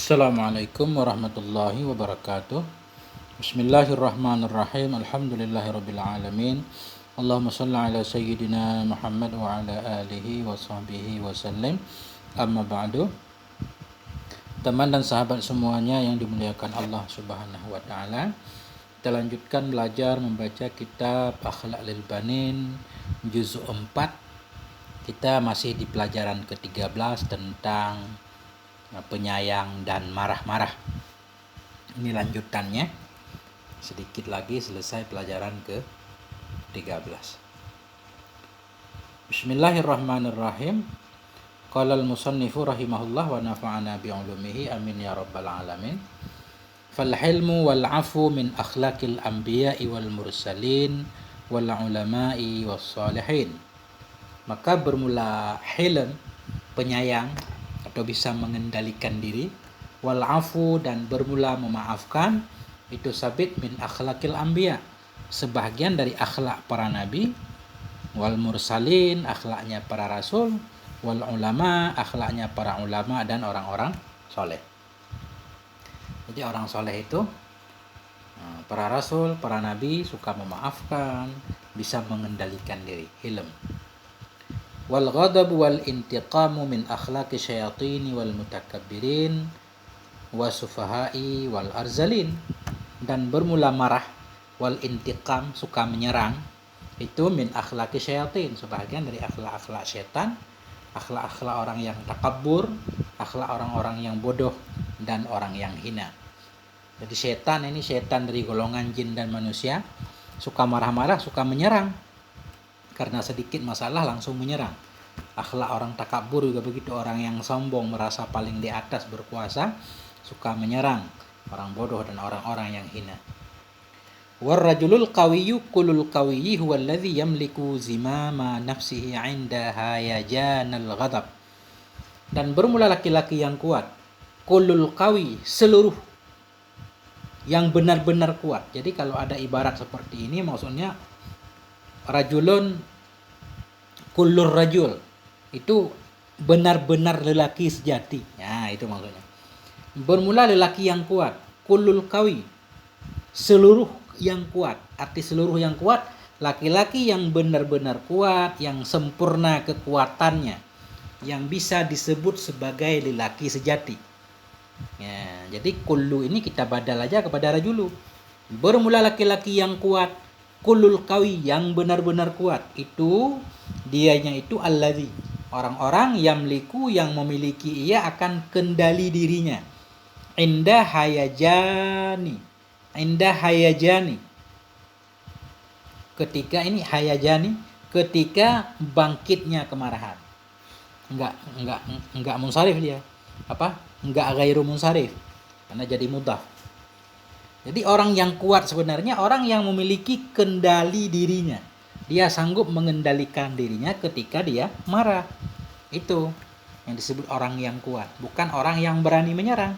Assalamualaikum warahmatullahi wabarakatuh. Bismillahirrahmanirrahim. Alhamdulillahirabbil alamin. Allahumma shalli ala sayyidina Muhammad wa ala alihi wa sahbihi wa sallim. Amma ba'du. Teman dan sahabat semuanya yang dimuliakan Allah Subhanahu wa taala. Kita lanjutkan belajar membaca kitab Akhlaq lil Banin juz 4. Kita masih di pelajaran ke-13 tentang penyayang dan marah-marah. Ini lanjutannya. Sedikit lagi selesai pelajaran ke-13. Bismillahirrahmanirrahim. Qala al-musannifu rahimahullah wa nafa'ana bi'ulumihi amin ya rabbal alamin. Fal hilmu wal afu min akhlaqil anbiya'i wal mursalin wal ulama'i was salihin. Maka bermula hilm, penyayang atau bisa mengendalikan diri, wal afu dan bermula memaafkan, itu sabit min akhlaqil anbiya, sebahagian dari akhlak para nabi, wal mursalin akhlaknya para rasul, wal ulama akhlaknya para ulama dan orang-orang soleh. Jadi orang soleh itu para rasul, para nabi suka memaafkan, bisa mengendalikan diri, hilm. Wal ghadab wal intiqamu min akhlaqi syayatini wal mutakabbirin wasufahai wal arzalin. Dan bermula marah, wal intiqam suka menyerang, itu min akhlaqi syayatin, sebahagian dari akhlak-akhlak setan, akhlak-akhlak orang yang takabbur, akhlak orang-orang yang bodoh dan orang yang hina. Jadi setan ini, setan dari golongan jin dan manusia, suka marah-marah, suka menyerang. Karena sedikit masalah langsung menyerang. Akhlak orang takabur juga begitu, orang yang sombong merasa paling di atas berkuasa, suka menyerang orang bodoh dan orang-orang yang hina. Warrajulul qawiyyu kulul qawiyyi huwa alladhi yamliku zimama nafsihi 'inda hayajanal ghadab. Dan bermula laki-laki yang kuat, kulul qawi, seluruh yang benar-benar kuat. Jadi kalau ada ibarat seperti ini maksudnya rajulun kullur rajul, itu benar-benar lelaki sejati. Nah, itu maksudnya. Bermula lelaki yang kuat, kullul qawi, seluruh yang kuat. Arti seluruh yang kuat, laki-laki yang benar-benar kuat, yang sempurna kekuatannya, yang bisa disebut sebagai lelaki sejati. Ya, jadi kullu ini kita badal aja kepada rajulu. Bermula laki-laki yang kuat, kullul qawi, yang benar-benar kuat, itu dianya itu alladzi, orang-orang yamliku, yang memiliki ia akan kendali dirinya, inda hayajani, ketika ini hayajani, ketika bangkitnya kemarahan. Enggak munsharif dia. Enggak ghairu munsharif, karena jadi mudhaf. Jadi orang yang kuat sebenarnya orang yang memiliki kendali dirinya. Dia sanggup mengendalikan dirinya ketika dia marah. Itu yang disebut orang yang kuat, bukan orang yang berani menyerang.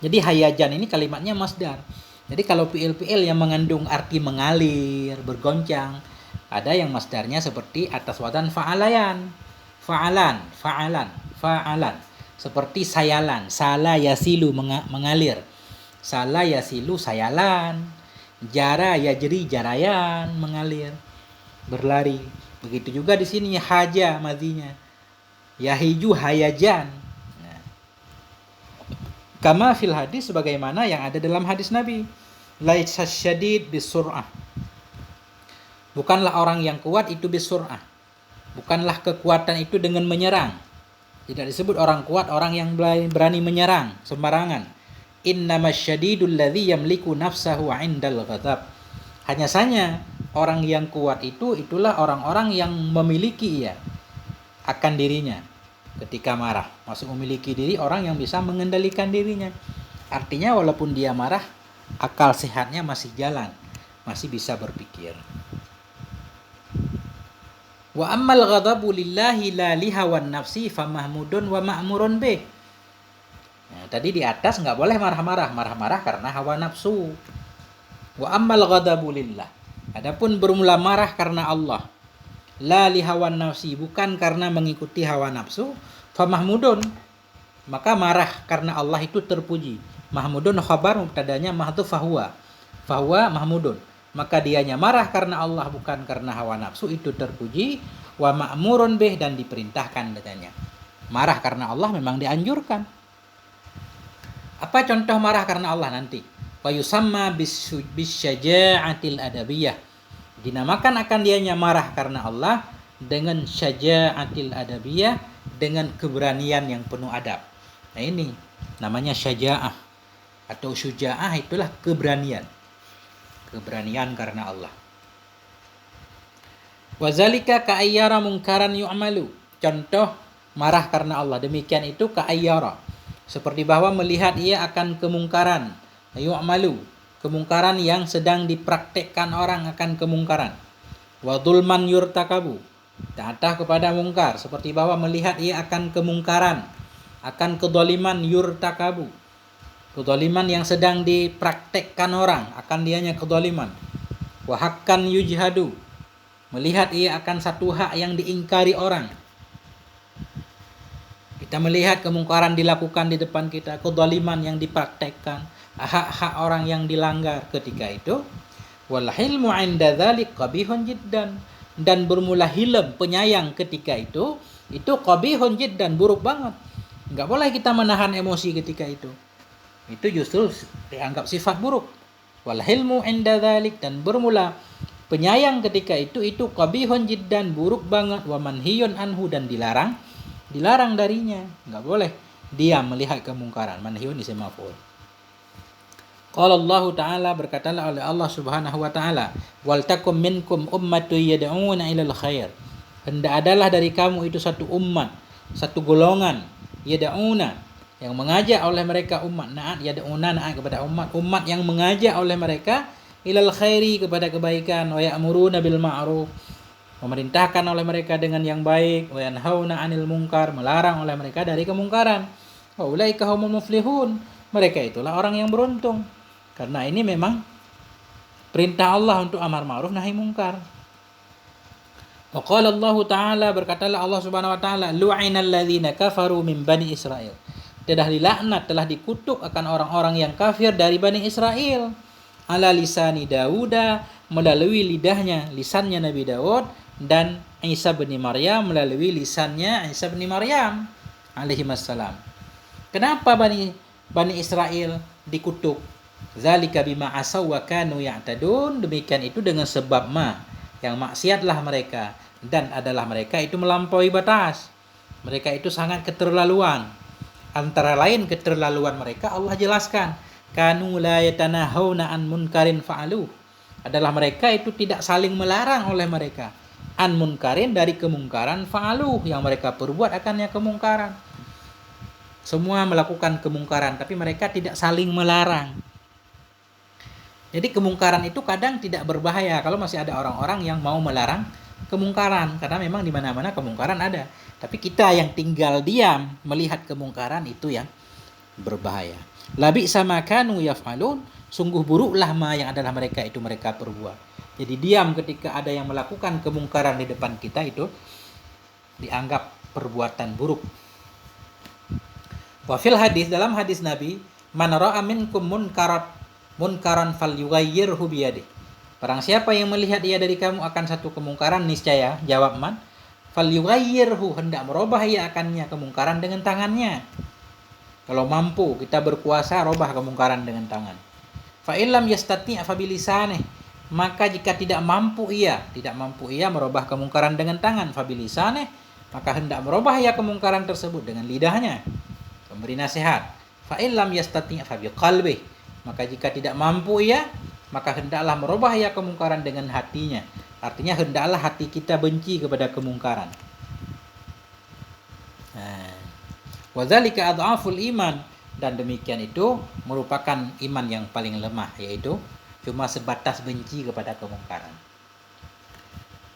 Jadi hayajan ini kalimatnya masdar. Jadi kalau fi'il-fi'il yang mengandung arti mengalir, bergoncang, ada yang masdarnya seperti atas wazan fa'alayan. Fa'alan. Seperti sayalan, sala yasilu, mengalir. Sala yasilu, sayalan. Jara yajri, jarayan, mengalir, berlari. Begitu juga di sini haja madzinya. Yahiju hayajan. Nah. Kama fil hadis, sebagaimana yang ada dalam hadis Nabi. Laisa syadid bisur'ah. Bukanlah orang yang kuat itu bisur'ah. Bukanlah kekuatan itu dengan menyerang. Tidak disebut orang kuat orang yang berani menyerang sembarangan. Innamasyadidul ladzi yamliku nafsahu 'indal ghadab. Hanya saja orang yang kuat itulah orang-orang yang memiliki ia akan dirinya ketika marah. Maksud memiliki diri, orang yang bisa mengendalikan dirinya. Artinya walaupun dia marah, akal sehatnya masih jalan, masih bisa berpikir. Wa ammal ghadabu lillahi la lihawan nafsi famahmudun wa ma'murun bih. Nah, tadi di atas nggak boleh marah-marah karena hawa nafsu. Wa ammal ghadabu lillah, adapun bermula marah karena Allah, la li hawan nafsi, bukan karena mengikuti hawa nafsu, fa mahmudun, maka marah karena Allah itu terpuji. Mahmudun khabar mubtadanya mahdhuf fahuwa. Fahuwa mahmudun. Maka dianya marah karena Allah bukan karena hawa nafsu, itu terpuji. Wa ma'murun bih, dan diperintahkan dengannya. Marah karena Allah memang dianjurkan. Apa contoh marah karena Allah nanti? Wa yusamma bisyaja'atil adabiyah. Dinamakan akan dianya marah karena Allah dengan syaja'atil adabiyah, dengan keberanian yang penuh adab. Nah ini namanya syaja'ah atau syuja'ah, itulah keberanian. Keberanian karena Allah. Wazalika ka'ayyara mungkaran yu'malu. Contoh marah karena Allah demikian itu ka'ayyara, seperti bahwa melihat ia akan kemungkaran, yu'malu, kemungkaran yang sedang dipraktekkan orang akan kemungkaran. Wa dzulman yurtakabu, datah kepada mungkar, seperti bahwa melihat ia akan kemungkaran, akan kedoliman yurtakabu, kedoliman yang sedang dipraktekkan orang, akan dianya kedoliman. Wa hakkan yujhadu, melihat ia akan satu hak yang diingkari orang. Kita melihat kemungkaran dilakukan di depan kita, kedoliman yang dipraktekkan, hak-hak orang yang dilanggar ketika itu. Wal hilmu 'inda dzalik qabihun jiddan, dan bermula hilm, penyayang ketika itu qabihun jiddan, buruk banget. Enggak boleh kita menahan emosi ketika itu. Itu justru dianggap sifat buruk. Wal hilmu 'inda dzalik, dan bermula penyayang ketika itu qabihun jiddan, buruk banget. Wa manhiyun anhu, dan dilarang darinya. Enggak boleh diam melihat kemungkaran. Manhiyun isim maf'ul. Qala Allah Ta'ala, berkatalah oleh Allah Subhanahu wa Ta'ala, wal takum minkum ummatun yad'una ilal khair. Hendak adalah dari kamu itu satu umat, satu golongan, yad'una, yang mengajak oleh mereka, umat naat, yad'una naat kepada umat yang mengajak oleh mereka ilal khairi, kepada kebaikan, wa ya'muruna bil ma'ruf, memerintahkan oleh mereka dengan yang baik, wa yanhauna 'anil munkar, melarang oleh mereka dari kemungkaran. Wa ulaika humul muflihun, mereka itulah orang yang beruntung. Karena ini memang perintah Allah untuk amar ma'ruf nahi munkar. Wa qala Allah Ta'ala, berkatalah Allah Subhanahu wa Ta'ala, lu'inal ladzina kafaru min bani Israil. Telah dilaknat, telah dikutuk akan orang-orang yang kafir dari Bani Israel. Ala lisani Dauda, melalui lisannya Nabi Daud, dan Isa bin Maryam, melalui lisannya Isa bin Maryam alaihi wassalam. Kenapa Bani Israel dikutuk? Zalika bima asaw wa kanu ya'tadun, demikian itu dengan sebab yang maksiatlah mereka, dan adalah mereka itu melampaui batas. Mereka itu sangat keterlaluan. Antara lain keterlaluan mereka Allah jelaskan, kanu la yatanahawna an munkarin fa'alu, adalah mereka itu tidak saling melarang oleh mereka, an munkarin, dari kemungkaran, fa'alu, yang mereka perbuat akannya kemungkaran. Semua melakukan kemungkaran, tapi mereka tidak saling melarang. Jadi kemungkaran itu kadang tidak berbahaya kalau masih ada orang-orang yang mau melarang kemungkaran, karena memang di mana-mana kemungkaran ada. Tapi kita yang tinggal diam melihat kemungkaran, itu yang berbahaya. Labi sama kanu yaf'alun, sungguh buruklah yang adalah mereka perbuat. Jadi diam ketika ada yang melakukan kemungkaran di depan kita, itu dianggap perbuatan buruk. Wa fil hadis, dalam hadis Nabi, man ra'a minkum munkaran falyughayyirhu biyadihi. Barang siapa yang melihat ia dari kamu akan satu kemungkaran, niscaya, jawab man, falyughayyirhu, hendak merubah ia akannya kemungkaran dengan tangannya. Kalau mampu, kita berkuasa, robah kemungkaran dengan tangan. Fa illam yastati' fa bilisanih, maka jika tidak mampu ia merubah kemungkaran dengan tangan, fa bilisanih, maka hendak merubah ia kemungkaran tersebut dengan lidahnya, memberi nasihat. Fa illam yastati' fa biqalbihi, maka jika tidak mampu ia, maka hendaklah merubah ia kemungkaran dengan hatinya. Artinya hendaklah hati kita benci kepada kemungkaran. Wa dzalika adhaful iman, dan demikian itu merupakan iman yang paling lemah, yaitu cuma sebatas benci kepada kemungkaran.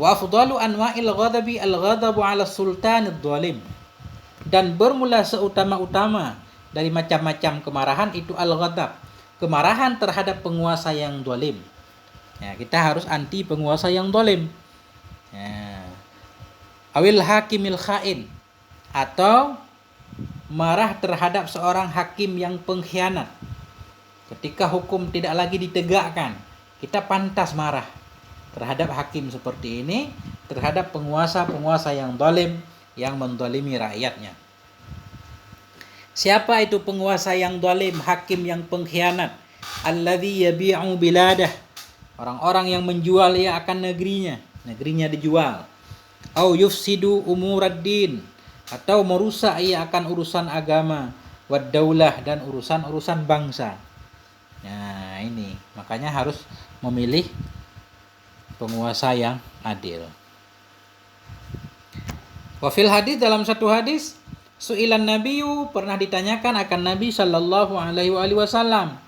Wa afdalu anwa'il ghadabi al-ghadabu 'ala sultanid dhalim, dan bermula seutama-utama dari macam-macam kemarahan itu al-ghadab, kemarahan terhadap penguasa yang zalim. Ya, kita harus anti penguasa yang zalim. Ya. Awil hakimil kha'in, atau marah terhadap seorang hakim yang pengkhianat. Ketika hukum tidak lagi ditegakkan, kita pantas marah terhadap hakim seperti ini, terhadap penguasa-penguasa yang zalim, yang menzalimi rakyatnya. Siapa itu penguasa yang zalim, hakim yang pengkhianat? Alladzi yabi'u biladah. Orang-orang yang menjual ia akan negerinya dijual. Au yufsidu umuraddin, atau merusak ia akan urusan agama, wad daulah, dan urusan-urusan bangsa. Nah, ini makanya harus memilih penguasa yang adil. Wa fil hadis, dalam satu hadis, su'ilan nabiyyu, pernah ditanyakan akan Nabi sallallahu alaihi wasallam.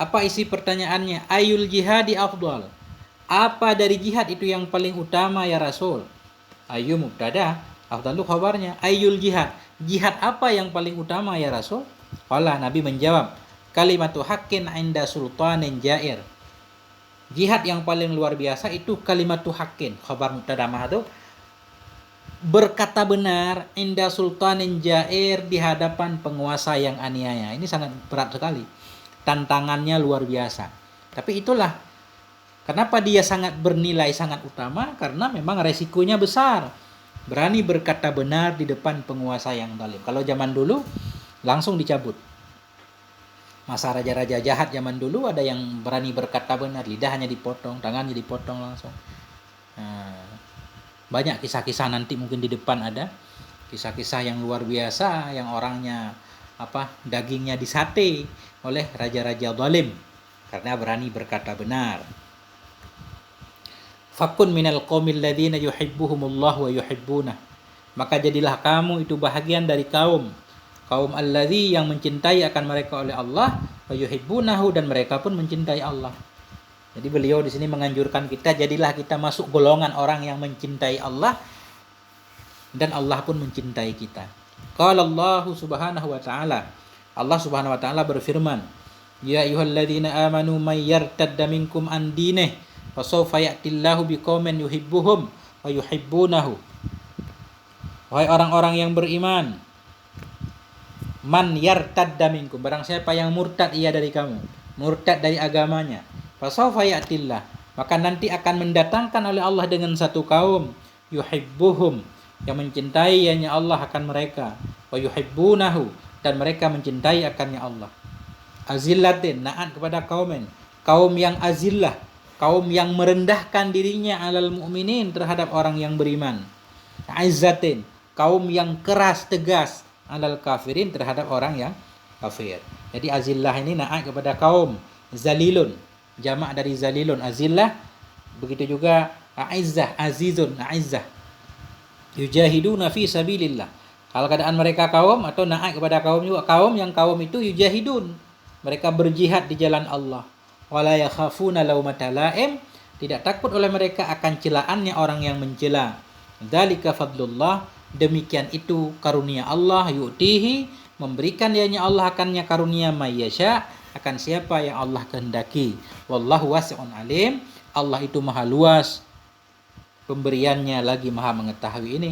Apa isi pertanyaannya? Ayul jihadi afdal. Apa dari jihad itu yang paling utama ya Rasul? Ayu mubtada, afdalu khabarnya. Ayul jihad. Jihad apa yang paling utama ya Rasul? Qala, Nabi menjawab, kalimatu haqqin 'inda sultanin jair. Jihad yang paling luar biasa itu kalimatu haqqin, khabar mubtada mahdhuf, berkata benar, inda sultanin jair, di hadapan penguasa yang aniaya. Ini sangat berat sekali, tantangannya luar biasa. Tapi itulah kenapa dia sangat bernilai, sangat utama, karena memang resikonya besar. Berani berkata benar di depan penguasa yang zalim. Kalau zaman dulu langsung dicabut. Masa raja-raja jahat zaman dulu ada yang berani berkata benar, lidahnya dipotong, tangannya dipotong langsung. Banyak kisah-kisah, nanti mungkin di depan ada kisah-kisah yang luar biasa, yang orangnya dagingnya disate oleh raja-raja zalim karena berani berkata benar. Fakun minal qaumil ladzina yuhibbuhumullah wa yuhibbunah. Maka jadilah kamu itu bahagian dari kaum alladzi, yang mencintai akan mereka oleh Allah, wa yuhibbunahu, dan mereka pun mencintai Allah. Jadi beliau di sini menganjurkan kita, jadilah kita masuk golongan orang yang mencintai Allah dan Allah pun mencintai kita. Qala Allah subhanahu wa ta'ala. Allah subhanahu wa ta'ala berfirman, ya ayyuhalladzina amanu may yartadda minkum an dinih fasawfa ya'tillahu biqaumin yuhibbuhum wa yuhibbunahu. Wahai orang-orang yang beriman, man yartadda minkum, barang siapa yang murtad ia dari kamu, murtad dari agamanya, fasawfa ya'tillah, maka nanti akan mendatangkan oleh Allah dengan satu kaum, yuhibbuhum, yang mencintai ianya Allah akan mereka, wa yuhibbunahu, dan mereka mencintai akannya Allah. Azillatin, naat kepada kaum yang azillah, kaum yang merendahkan dirinya, alal mu'minin, terhadap orang yang beriman. Izzatin, kaum yang keras tegas, alal kafirin, terhadap orang yang kafir. Jadi azillah ini naat kepada kaum. Zalilun, jamak dari zalilun, azillah. Begitu juga aizzah, azizun, aizzah. Yujahiduna fi sabilillah. Kalau keadaan mereka kaum, atau naat kepada kaum juga, kaum itu yujahidun, mereka berjihad di jalan Allah. Wala yakhafuna laumata laim, tidak takut oleh mereka akan celaannya orang yang mencela. Dzalika fadlullah, demikian itu karunia Allah, yu'tihi, memberikan dianya Allah akannya karunia mayyasha, akan siapa yang Allah kehendaki. Wallahu wasi'un alim, Allah itu maha luas pemberiannya, lagi maha mengetahui. Ini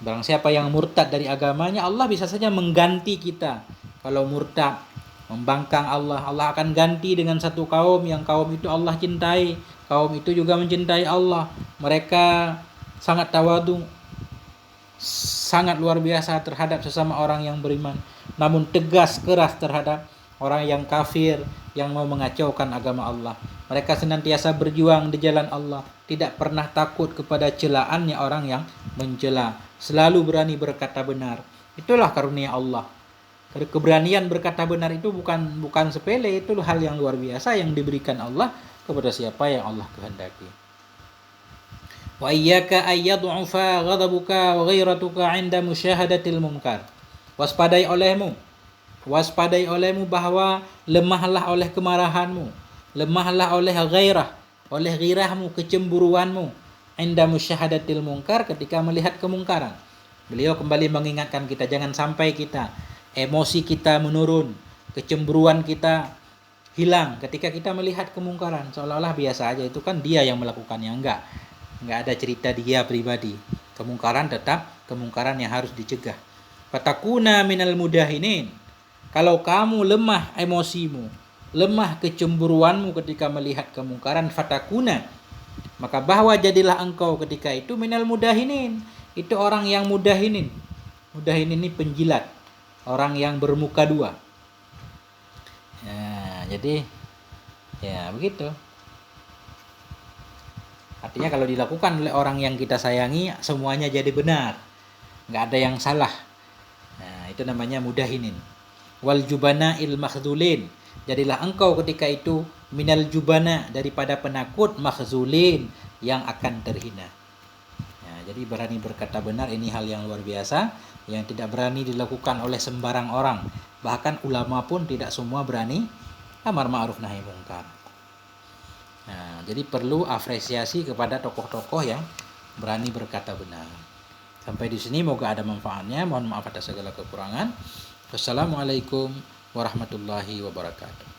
barang siapa yang murtad dari agamanya, Allah bisa saja mengganti kita. Kalau murtad, membangkang Allah, Allah akan ganti dengan satu kaum, yang kaum itu Allah cintai, kaum itu juga mencintai Allah. Mereka sangat tawadu, sangat luar biasa terhadap sesama orang yang beriman, namun tegas keras terhadap orang yang kafir, yang mau mengacaukan agama Allah. Mereka senantiasa berjuang di jalan Allah, tidak pernah takut kepada celaannya orang yang mencela, selalu berani berkata benar. Itulah karunia Allah. Keberanian berkata benar itu bukan sepele, itu hal yang luar biasa yang diberikan Allah kepada siapa yang Allah kehendaki. Wa iyyaka ayyad'ufa ghadabuka wa ghairatuka 'inda musyahadatil munkar. Waspadai olehmu bahwa lemahlah oleh kemarahanmu, lemahlah oleh ghairahmu, kecemburuanmu, 'inda musyahadatil munkar, ketika melihat kemungkaran. Beliau kembali mengingatkan kita, jangan sampai kita emosi kita menurun, kecemburuan kita hilang ketika kita melihat kemungkaran, seolah-olah biasa aja, itu kan dia yang melakukannya. Enggak ada cerita dia pribadi. Kemungkaran tetap kemungkaran yang harus dicegah. Fatakuna minal mudahinin. Kalau kamu lemah emosimu, lemah kecemburuanmu ketika melihat kemungkaran, fatakuna, maka bahwa jadilah engkau ketika itu minal mudahinin. Itu orang yang mudahinin. Mudahinin ini penjilat, orang yang bermuka dua. Ya, jadi ya begitu. Artinya kalau dilakukan oleh orang yang kita sayangi, semuanya jadi benar, nggak ada yang salah. Nah, itu namanya mudahinin. Wal jubana il makhzulin. Jadilah engkau ketika itu minal jubana, daripada penakut, makhzulin, yang akan terhina. Nah, jadi berani berkata benar ini hal yang luar biasa, yang tidak berani dilakukan oleh sembarang orang. Bahkan ulama pun tidak semua berani amar ma'ruf nahi mungkar. Nah, jadi perlu apresiasi kepada tokoh-tokoh yang berani berkata benar. Sampai di sini moga ada manfaatnya. Mohon maaf atas segala kekurangan. Wassalamualaikum warahmatullahi wabarakatuh.